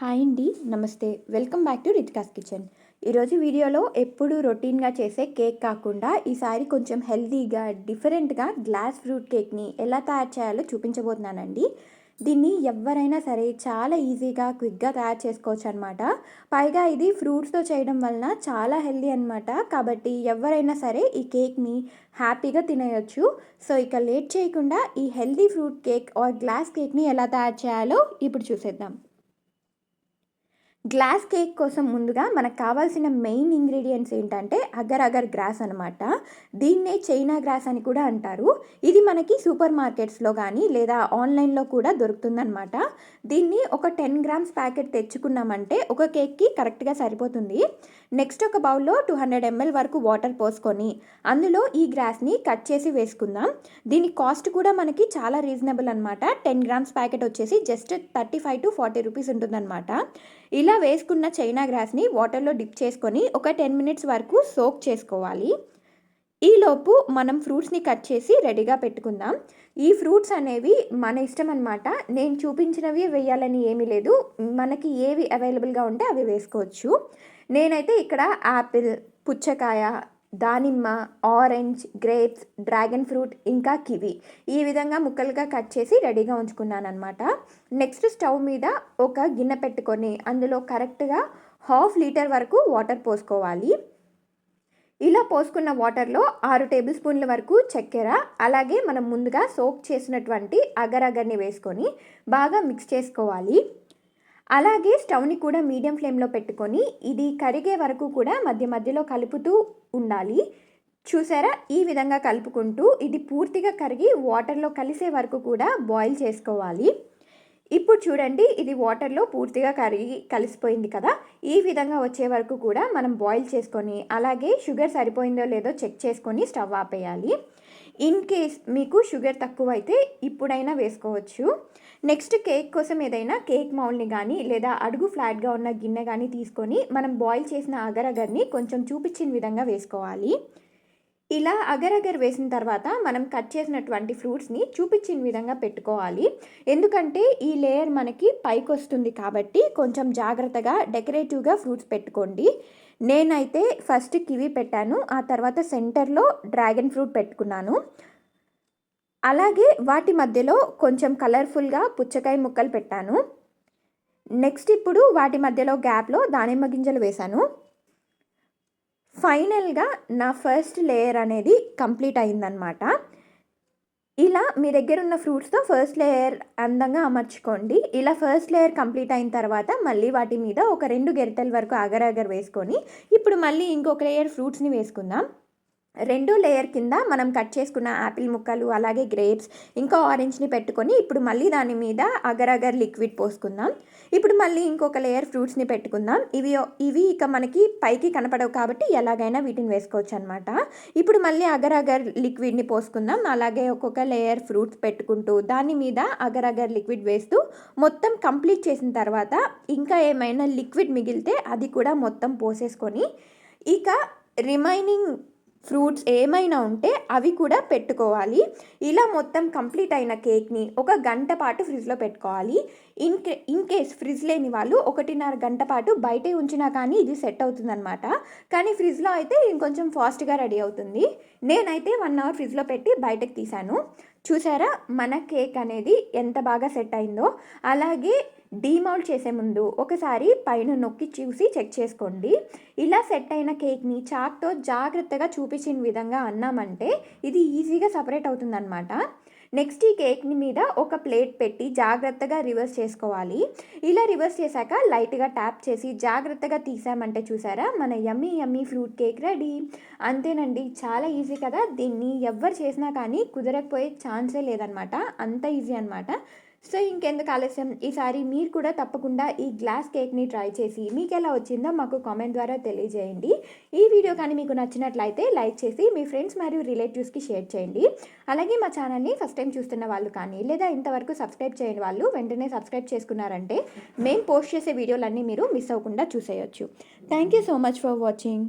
Hi అండి, నమస్తే. Welcome back to Ritika's kitchen. ఈరోజు వీడియోలో ఎప్పుడు రొటీన్గా చేసే కేక్ కాకుండా ఈసారి కొంచెం హెల్తీగా డిఫరెంట్గా గ్లాస్ ఫ్రూట్ కేక్ని ఎలా తయారు చేయాలో చూపించబోతున్నానండి. దీన్ని ఎవరైనా సరే చాలా ఈజీగా క్విక్గా తయారు చేసుకోవచ్చు అనమాట. పైగా ఇది ఫ్రూట్స్తో చేయడం వలన చాలా హెల్తీ అనమాట. కాబట్టి ఎవరైనా సరే ఈ కేక్ని హ్యాపీగా తినేయొచ్చు. సో ఇక లేట్ చేయకుండా ఈ healthy fruit cake are glass కేక్ని ఎలా తయారు చేయాలో ఇప్పుడు చూసేద్దాం. గ్లాస్ కేక్ కోసం ముందుగా మనకు కావాల్సిన మెయిన్ ఇంగ్రీడియంట్స్ ఏంటంటే అగర్ అగర్ గ్రాస్ అనమాట. దీన్నే చైనా గ్రాస్ అని కూడా అంటారు. ఇది మనకి సూపర్ మార్కెట్స్లో కానీ లేదా ఆన్లైన్లో కూడా దొరుకుతుందనమాట. దీన్ని ఒక 10 గ్రామ్స్ ప్యాకెట్ తెచ్చుకున్నామంటే ఒక కేక్కి కరెక్ట్గా సరిపోతుంది. నెక్స్ట్ ఒక బౌల్లో 200 ml వరకు వాటర్ పోసుకొని అందులో ఈ గ్రాస్ని కట్ చేసి వేసుకుందాం. దీని కాస్ట్ కూడా మనకి చాలా రీజనబుల్ అనమాట. 10 గ్రామ్స్ ప్యాకెట్ వచ్చేసి జస్ట్ 35 to 40 రూపీస్ ఉంటుందన్నమాట. ఇలా వేసుకున్న చైనా గ్రాస్ని వాటర్లో డిప్ చేసుకొని ఒక 10 minutes వరకు సోక్ చేసుకోవాలి. ఈలోపు మనం ఫ్రూట్స్ని కట్ చేసి రెడీగా పెట్టుకుందాం. ఈ ఫ్రూట్స్ అనేవి మన ఇష్టం అనమాట. నేను చూపించినవి వేయాలని ఏమీ లేదు. మనకి ఏవి అవైలబుల్గా ఉంటే అవి వేసుకోవచ్చు. నేనైతే ఇక్కడ యాపిల్, పుచ్చకాయ, దానిమ్మ, ఆరెంజ్, గ్రేప్స్, డ్రాగన్ ఫ్రూట్ ఇంకా కివి ఈ విధంగా ముక్కలుగా కట్ చేసి రెడీగా ఉంచుకున్నాను అనమాట. నెక్స్ట్ స్టవ్ మీద ఒక గిన్నె పెట్టుకొని అందులో కరెక్ట్గా 1/2 లీటర్ వరకు వాటర్ పోసుకోవాలి. ఇలా పోసుకున్న వాటర్లో 6 టేబుల్ స్పూన్ల వరకు చక్కెర, అలాగే మనం ముందుగా సోక్ చేసినటువంటి అగర్ అగర్ని వేసుకొని బాగా మిక్స్ చేసుకోవాలి. అలాగే స్టవ్ని కూడా మీడియం ఫ్లేమ్లో పెట్టుకొని ఇది కరిగే వరకు కూడా మధ్య మధ్యలో కలుపుతూ ఉండాలి. చూసారా, ఈ విధంగా కలుపుకుంటూ ఇది పూర్తిగా కరిగి వాటర్లో కలిసే వరకు కూడా బాయిల్ చేసుకోవాలి. ఇప్పుడు చూడండి, ఇది వాటర్లో పూర్తిగా కలిసిపోయింది కదా. ఈ విధంగా వచ్చే వరకు కూడా మనం బాయిల్ చేసుకొని అలాగే షుగర్ సరిపోయిందో లేదో చెక్ చేసుకొని స్టవ్ ఆపేయాలి. ఇన్ కేస్ మీకు షుగర్ తక్కువ అయితే ఇప్పుడైనా వేసుకోవచ్చు. నెక్స్ట్ కేక్ కోసం ఏదైనా కేక్ మౌల్ని కానీ లేదా అడుగు ఫ్లాట్గా ఉన్న గిన్నె కానీ తీసుకొని మనం బాయిల్ చేసిన అగర్ అగర్ని కొంచెం చూపించిన విధంగా వేసుకోవాలి. ఇలా అగర్ అగర్ వేసిన తర్వాత మనం కట్ చేసినటువంటి ఫ్రూట్స్ని చూపించిన విధంగా పెట్టుకోవాలి. ఎందుకంటే ఈ లేయర్ మనకి పైకి వస్తుంది కాబట్టి కొంచెం జాగ్రత్తగా డెకరేటివ్గా ఫ్రూట్స్ పెట్టుకోండి. నేనైతే ఫస్ట్ కివి పెట్టాను, ఆ తర్వాత సెంటర్లో డ్రాగన్ ఫ్రూట్ పెట్టుకున్నాను. అలాగే వాటి మధ్యలో కొంచెం కలర్ఫుల్గా పుచ్చకాయ ముక్కలు పెట్టాను. నెక్స్ట్ ఇప్పుడు వాటి మధ్యలో గ్యాప్లో దానిమ్మ గింజలు వేశాను. ఫైనల్గా నా ఫస్ట్ లేయర్ అనేది కంప్లీట్ అయిందనమాట. ఇలా మీ దగ్గర ఉన్న ఫ్రూట్స్తో ఫస్ట్ లేయర్ అందంగా అమర్చుకోండి. ఇలా ఫస్ట్ లేయర్ కంప్లీట్ అయిన తర్వాత మళ్ళీ వాటి మీద ఒక 2 గరిటెల వరకు అగర్ అగర్ వేసుకొని ఇప్పుడు మళ్ళీ ఇంకొక లేయర్ ఫ్రూట్స్ని వేసుకుందాం. 2 లేయర్ కింద మనం కట్ చేసుకున్న యాపిల్ ముక్కలు, అలాగే గ్రేప్స్ ఇంకా ఆరెంజ్ని పెట్టుకొని ఇప్పుడు మళ్ళీ దాని మీద అగర్ అగర్ లిక్విడ్ పోసుకుందాం. ఇప్పుడు మళ్ళీ ఇంకొక లేయర్ ఫ్రూట్స్ని పెట్టుకుందాం. ఇవి ఇక మనకి పైకి కనపడవు కాబట్టి ఎలాగైనా వీటిని వేసుకోవచ్చు అనమాట. ఇప్పుడు మళ్ళీ అగర్ అగర్ లిక్విడ్ని పోసుకుందాం. అలాగే ఒక్కొక్క లేయర్ ఫ్రూట్స్ పెట్టుకుంటూ దాని మీద అగర్ అగర్ లిక్విడ్ వేస్తూ మొత్తం కంప్లీట్ చేసిన తర్వాత ఇంకా ఏమైనా లిక్విడ్ మిగిలితే అది కూడా మొత్తం పోసేసుకొని ఇక రిమైనింగ్ ఫ్రూట్స్ ఏమైనా ఉంటే అవి కూడా పెట్టుకోవాలి. ఇలా మొత్తం కంప్లీట్ అయిన కేక్ని 1 గంట పాటు ఫ్రిడ్జ్లో పెట్టుకోవాలి. ఇన్ కేస్ ఫ్రిడ్జ్ లేని వాళ్ళు 1.5 గంట పాటు బయటే ఉంచినా కానీ ఇది సెట్ అవుతుందన్నమాట. కానీ ఫ్రిడ్జ్లో అయితే ఇంకొంచెం ఫాస్ట్గా రెడీ అవుతుంది. నేనైతే 1 అవర్ ఫ్రిడ్జ్లో పెట్టి బయటకు తీసాను. చూసారా మన కేక్ అనేది ఎంత బాగా సెట్ అయిందో. అలాగే డీమౌల్డ్ చేసే ముందు ఒకసారి పైన నొక్కి చూసి చెక్ చేసుకోండి. ఇలా సెట్ అయిన కేక్ని చాక్తో జాగ్రత్తగా చూపించిన విధంగా అన్నామంటే ఇది ఈజీగా సపరేట్ అవుతుందన్నమాట. నెక్స్ట్ ఈ కేక్ని మీద ఒక ప్లేట్ పెట్టి జాగ్రత్తగా రివర్స్ చేసుకోవాలి. ఇలా రివర్స్ చేశాక లైట్గా ట్యాప్ చేసి జాగ్రత్తగా తీసామంటే చూసారా మన యమ్మీ యమ్మీ ఫ్రూట్ కేక్ రెడీ. అంతేనండి, చాలా ఈజీ కదా. దీన్ని ఎవ్వరు చేసినా కానీ కుదరకపోయే ఛాన్సే లేదనమాట. అంత ఈజీ అనమాట. సో ఇంకెందుకు ఆలస్యం, ఈసారి మీరు కూడా తప్పకుండా ఈ గ్లాస్ కేక్ని ట్రై చేసి మీకు ఎలా వచ్చిందో మాకు కామెంట్ ద్వారా తెలియజేయండి. ఈ వీడియో కానీ మీకు నచ్చినట్లయితే లైక్ చేసి మీ ఫ్రెండ్స్ మరియు రిలేటివ్స్కి షేర్ చేయండి. అలాగే మా ఛానల్ని ఫస్ట్ టైం చూస్తున్న వాళ్ళు కానీ లేదా ఇంతవరకు సబ్స్క్రైబ్ చేయని వాళ్ళు వెంటనే సబ్స్క్రైబ్ చేసుకున్నారంటే మేము పోస్ట్ చేసే వీడియోలన్నీ మీరు మిస్ అవ్వకుండా చూసేయచ్చు. Thank you so much for watching.